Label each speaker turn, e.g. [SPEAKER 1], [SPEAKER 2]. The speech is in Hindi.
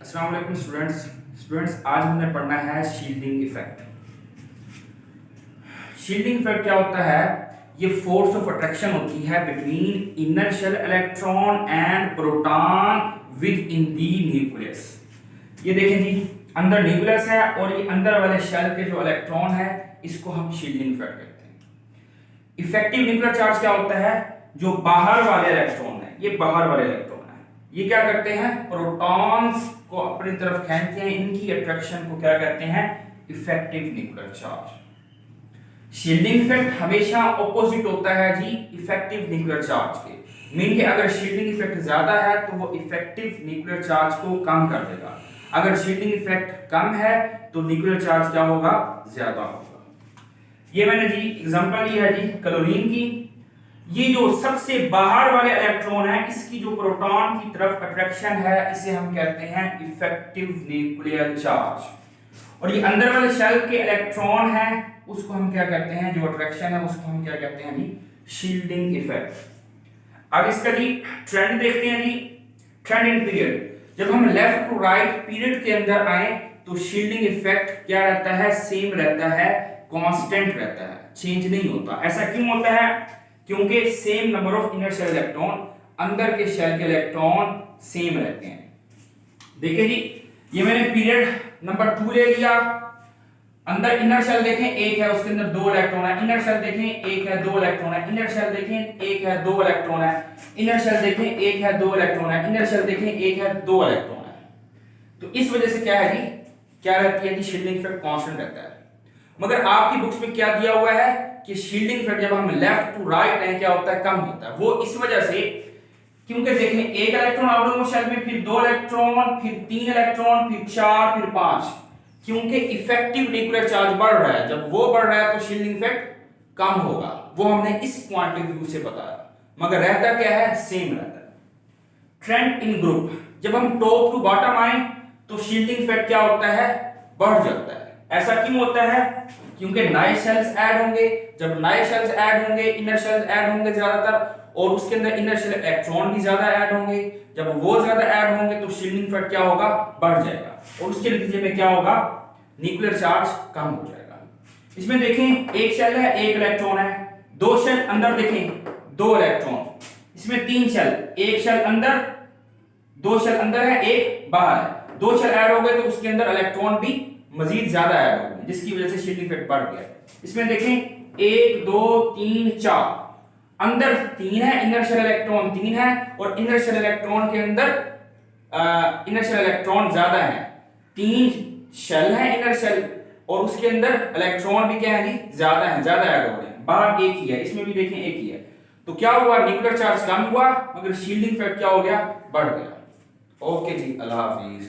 [SPEAKER 1] अस्सलाम वालेकुम स्टूडेंट्स आज हमने पढ़ना है शील्डिंग इफेक्ट। शील्डिंग इफेक्ट क्या होता है? ये फोर्स ऑफ अट्रैक्शन होती है between inner shell electron and proton within the nucleus. ये देखें जी, अंदर न्यूक्लियस है और ये अंदर वाले शेल के जो इलेक्ट्रॉन है इसको हम शील्डिंग इफेक्ट कहते हैं। इफेक्टिव न्यूक्लियर चार्ज क्या होता है? जो बाहर वाले इलेक्ट्रॉन है, ये बाहर वाले इलेक्ट्रॉन है, ये क्या करते हैं? प्रोटॉन्स को अपनी तरफ खींचते हैं। इनकी अट्रैक्शन को क्या कहते हैं? Effective nuclear charge. Shielding effect हमेशा ऑपोजिट होता है जी इफेक्टिव न्यूक्लियर चार्ज के। मीन के अगर शील्डिंग इफेक्ट ज्यादा है तो वो इफेक्टिव न्यूक्लियर चार्ज को कम कर देगा, अगर शील्डिंग इफेक्ट कम है तो न्यूक्लियर चार्ज क्या होगा? ज्यादा होगा। ये मैंने जी एग्जांपल ली है जी क्लोरीन की। ये जो सबसे बाहर वाले इलेक्ट्रॉन है, इसकी जो प्रोटॉन की तरफ अट्रैक्शन है इसे हम कहते हैं इफेक्टिव न्यूक्लियर चार्ज। और ये अंदर वाले शेल के इलेक्ट्रॉन है उसको हम क्या कहते हैं? जो अट्रैक्शन है उसको हम क्या कहते हैं जी? Shielding effect. अब इसका जी ट्रेंड देखते हैं जी। ट्रेंड इन पीरियड, जब हम लेफ्ट टू राइट पीरियड के अंदर आए तो शील्डिंग इफेक्ट क्या रहता है? सेम रहता है, कांस्टेंट रहता है, चेंज नहीं होता। ऐसा क्यों होता है? क्योंकि same number of inner shell electron, अंदर के शेल के इलेक्ट्रॉन सेम रहते हैं। देखिए जी, ये मैंने पीरियड नंबर 2 ले लिया। अंदर इनर शेल देखें एक है, उसके अंदर 2 इलेक्ट्रॉन है। इनर शेल देखें एक है, 2 इलेक्ट्रॉन है। इनर शेल देखें एक है, 2 इलेक्ट्रॉन है। इनर शेल देखें एक है, 2 इलेक्ट्रॉन है। इनर शेल देखें एक है, 2 इलेक्ट्रॉन है। तो इस वजह से क्या है जी, क्या रहती है जी? शील्डिंग इफेक्ट कांस्टेंट रहता है। मगर आपकी बुक्स में क्या दिया हुआ है कि शील्डिंग इफेक्ट जब हम लेफ्ट टू राइट है क्या होता है? कम होता है। वो इस वजह से क्योंकि देखें एक इलेक्ट्रॉन आउटर शेल में, फिर 2 इलेक्ट्रॉन, फिर 3 इलेक्ट्रॉन, फिर 4, फिर 5, क्योंकि इफेक्टिव न्यूक्लियर चार्ज बढ़ रहा है। जब वो बढ़ रहा है तो शील्डिंग इफेक्ट कम होगा। वो हमने इस पॉइंट ऑफ व्यू से बताया, मगर रहता क्या है? सेम रहता है। ट्रेंड इन ग्रुप, जब हम टॉप टू बॉटम आए तो शील्डिंग इफेक्ट क्या होता है? बढ़ जाता है। ऐसा क्यों होता है? क्योंकि नए शेल्स ऐड होंगे। जब नए शेल्स ऐड होंगे, इनर शेल्स ऐड होंगे ज्यादातर, और उसके अंदर इनर शेल इलेक्ट्रॉन भी ज्यादा ऐड होंगे। जब वो ज्यादा ऐड होंगे तो शील्डिंग इफेक्ट क्या होगा? बढ़ जाएगा, और उसके नतीजे में क्या होगा? न्यूक्लियर चार्ज कम हो जाएगा। इसमें देखें एक शेल है, एक इलेक्ट्रॉन है। 2 शेल अंदर देखें, 2 इलेक्ट्रॉन। इसमें 3 शेल, एक शेल अंदर, 2 शेल अंदर है, एक बाहर है। 2 शेल ऐड हो गए तो उसके अंदर इलेक्ट्रॉन भी मजीद ज्यादा ऐड हो गए, जिसकी वजह से शील्डिंग इफेक्ट बढ़ गया। इसमें देखें 1 2 3 4, अंदर 3 है, इनर शेल इलेक्ट्रॉन 3 है, और इनर शेल इलेक्ट्रॉन के अंदर इनर शेल इलेक्ट्रॉन ज्यादा है। 3 शेल है इनर शेल, और उसके अंदर इलेक्ट्रॉन भी क्या है जी? ज्यादा है, ज्यादा ऐड हो रहे हैं। बाहर एक ही है, इसमें भी देखें एक ही है। तो क्या हुआ? न्यूक्लियर चार्ज कम हुआ, मगर शील्डिंग इफेक्ट क्या हो गया? बढ़ गया। ओके जी, अल्लाह हाफिज।